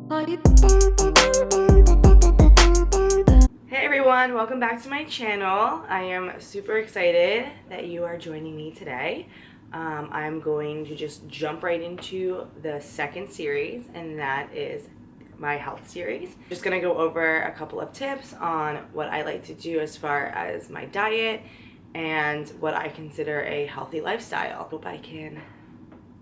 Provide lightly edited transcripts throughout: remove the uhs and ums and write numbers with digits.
Hey everyone, welcome back to my channel. I am super excited that you are joining me today. I'm going to just jump right into the second series, and that is my health series. Just gonna go over a couple of tips on what I like to do as far as my diet and what I consider a healthy lifestyle. Hope I can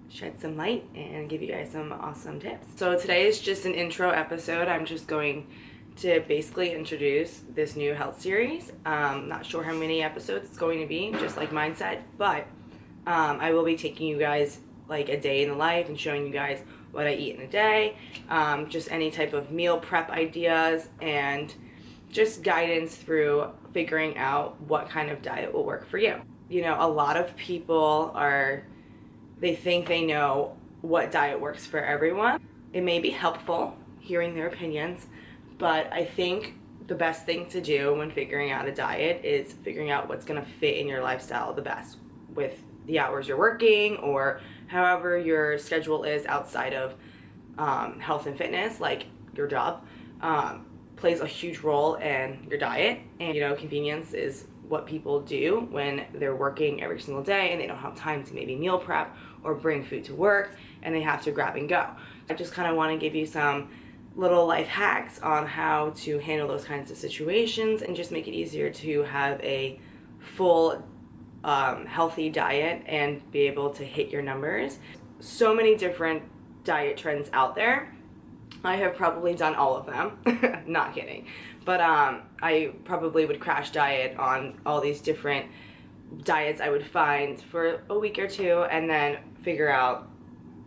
shed some light and give you guys some awesome tips. So today is just an intro episode. I'm just going to basically introduce this new health series. Not sure how many episodes it's going to be, just like mine said, but I will be taking you guys like a day in the life and showing you guys what I eat in a day, just any type of meal prep ideas, and just guidance through figuring out what kind of diet will work for you. You know, a lot of people they think they know what diet works for everyone. It may be helpful hearing their opinions, but I think the best thing to do when figuring out a diet is figuring out what's gonna fit in your lifestyle the best with the hours you're working or however your schedule is outside of health and fitness, like your job, plays a huge role in your diet. And you know, convenience is what people do when they're working every single day and they don't have time to maybe meal prep or bring food to work and they have to grab and go. I just kind of want to give you some little life hacks on how to handle those kinds of situations and just make it easier to have a full healthy diet and be able to hit your numbers. So many different diet trends out there. I have probably done all of them. Not kidding. But I probably would crash diet on all these different diets I would find for a week or two and then figure out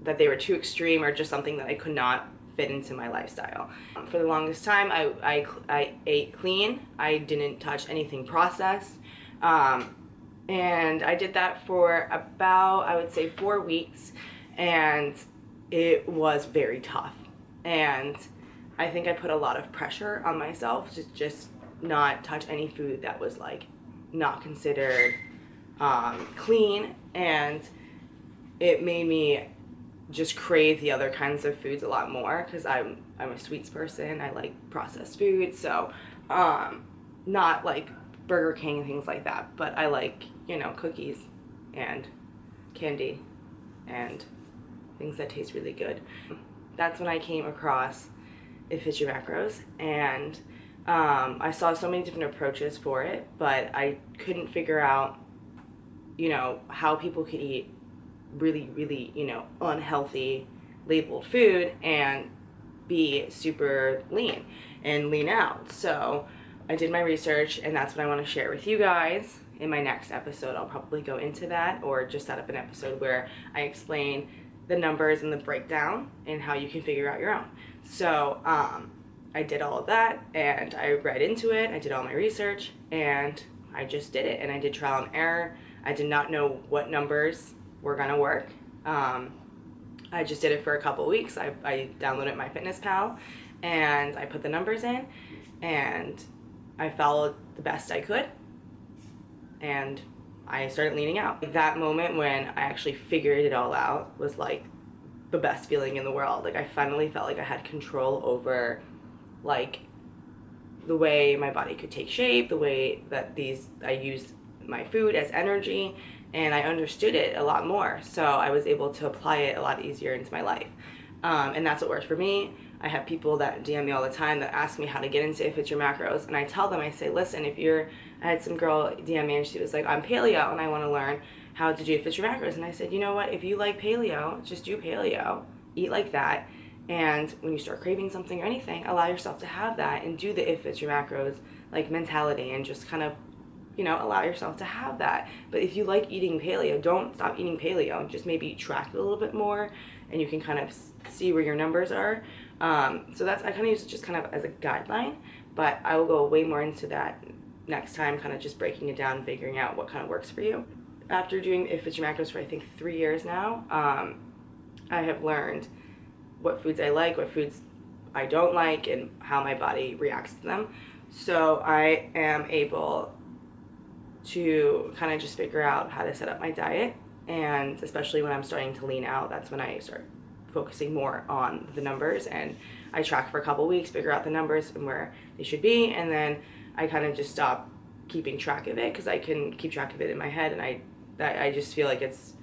that they were too extreme or just something that I could not fit into my lifestyle. For the longest time, I ate clean. I didn't touch anything processed. And I did that for about, I would say, 4 weeks, and it was very tough. And I think I put a lot of pressure on myself to just not touch any food that was like not considered clean, and it made me just crave the other kinds of foods a lot more because I'm a sweets person. I like processed food, so not like Burger King and things like that, but I like, you know, cookies and candy and things that taste really good. That's when I came across It Fits Your Macros, and I saw so many different approaches for it, but I couldn't figure out, you know, how people could eat really, you know, unhealthy labeled food and be super lean and lean out. So I did my research, and that's what I want to share with you guys. In my next episode, I'll probably go into that, or just set up an episode where I explain the numbers and the breakdown and how you can figure out your own. So I did all of that, and I read into it. I did all my research, and I just did it, and I did trial and error. I did not know what numbers were gonna work. I just did it for a couple weeks. I downloaded MyFitnessPal and I put the numbers in, and I followed the best I could, and I started leaning out. That moment when I actually figured it all out was like the best feeling in the world. Like I finally felt like I had control over like the way my body could take shape, the way that I used my food as energy, and I understood it a lot more. So I was able to apply it a lot easier into my life. And that's what worked for me. I have people that DM me all the time that ask me how to get into It Fits Your Macros, and I tell them, I say, listen, I had some girl DM me and she was like, I'm paleo and I want to learn how to do It Fits Your Macros. And I said, you know what, if you like paleo, just do paleo, eat like that, and when you start craving something or anything, allow yourself to have that and do the It Fits Your Macros like mentality, and just kind of, you know, allow yourself to have that. But if you like eating paleo, don't stop eating paleo. Just maybe track it a little bit more, and you can kind of see where your numbers are. So I kind of use it just kind of as a guideline, but I will go way more into that next time, kind of just breaking it down and figuring out what kind of works for you. After doing It Fits Your Macros for I think 3 years now, I have learned what foods I like, what foods I don't like, and how my body reacts to them. So I am able to kind of just figure out how to set up my diet, and especially when I'm starting to lean out, that's when I start focusing more on the numbers, and I track for a couple weeks, figure out the numbers and where they should be, and then I kind of just stop keeping track of it because I can keep track of it in my head, and I just feel like it's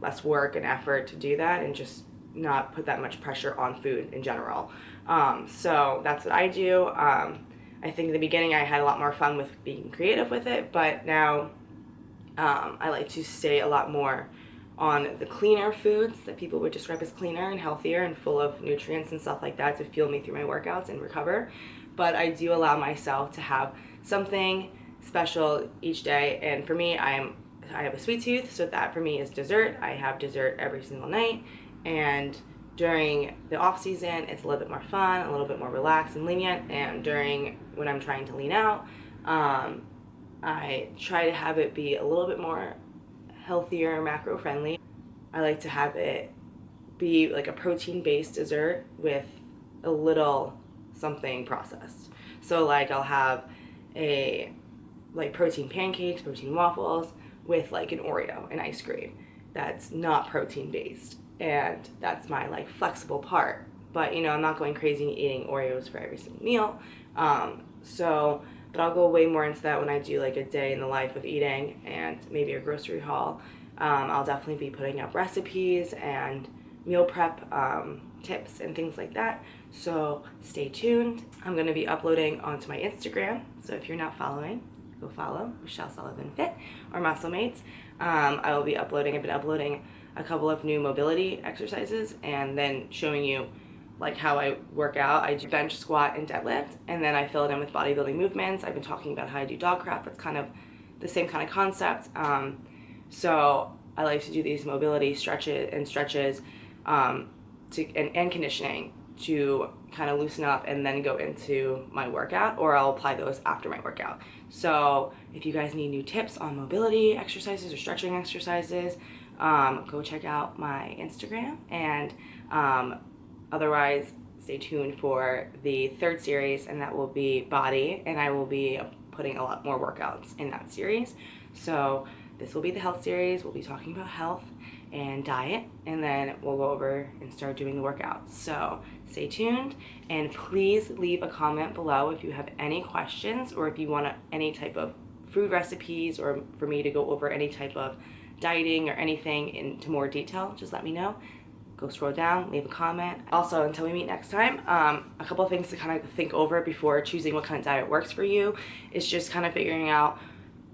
less work and effort to do that and just not put that much pressure on food in general. So that's what I do. I think in the beginning I had a lot more fun with being creative with it, but now I like to stay a lot more on the cleaner foods that people would describe as cleaner and healthier and full of nutrients and stuff like that to fuel me through my workouts and recover. But I do allow myself to have something special each day, and for me, I have a sweet tooth, so that for me is dessert. I have dessert every single night, and during the off season it's a little bit more fun, a little bit more relaxed and lenient, and when I'm trying to lean out, I try to have it be a little bit more healthier, macro friendly. I like to have it be like a protein based dessert with a little something processed. So like I'll have protein pancakes, protein waffles with like an Oreo and ice cream. That's not protein based, and that's my like flexible part. But you know, I'm not going crazy eating Oreos for every single meal. But I'll go way more into that when I do like a day in the life of eating and maybe a grocery haul. I'll definitely be putting up recipes and meal prep tips and things like that. So stay tuned. I'm going to be uploading onto my Instagram. So if you're not following, go follow Michele Sullivan Fit or Muscle Mates. I've been uploading a couple of new mobility exercises and then showing you like how I work out. I do bench, squat, and deadlift, and then I fill it in with bodybuilding movements. I've been talking about how I do dog crap. That's kind of the same kind of concept. So I like to do these mobility stretches and conditioning to kind of loosen up and then go into my workout, or I'll apply those after my workout. So if you guys need new tips on mobility exercises or stretching exercises, go check out my Instagram, and otherwise stay tuned for the third series, and that will be body, and I will be putting a lot more workouts in that series. So this will be the health series. We'll be talking about health and diet, and then we'll go over and start doing the workouts. So stay tuned, and please leave a comment below if you have any questions, or if you want any type of food recipes, or for me to go over any type of dieting or anything into more detail. Just let me know. Go scroll down, leave a comment. Also, until we meet next time, a couple of things to kind of think over before choosing what kind of diet works for you is just kind of figuring out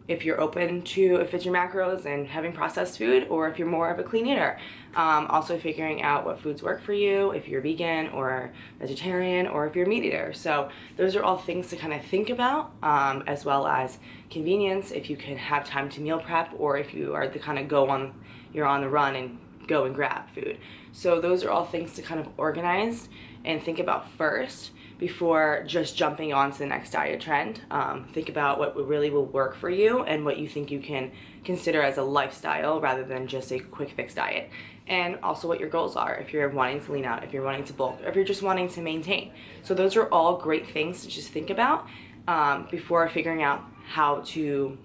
if you're open to if it's your macros and having processed food, or if you're more of a clean eater. Also figuring out what foods work for you, if you're vegan or vegetarian, or if you're a meat eater. So those are all things to kind of think about, as well as convenience, if you can have time to meal prep, or if you are the kind of you're on the run and go and grab food. So those are all things to kind of organize and think about first before just jumping on to the next diet trend. Think about what really will work for you and what you think you can consider as a lifestyle rather than just a quick fix diet. And also what your goals are, if you're wanting to lean out, if you're wanting to bulk, or if you're just wanting to maintain. So those are all great things to just think about before figuring out how to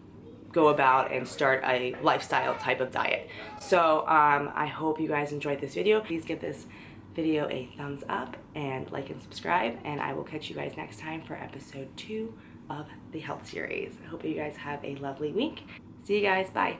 go about and start a lifestyle type of diet. So I hope you guys enjoyed this video. Please give this video a thumbs up and like and subscribe, and I will catch you guys next time for episode 2 of the health series. I hope you guys have a lovely week. See you guys. Bye.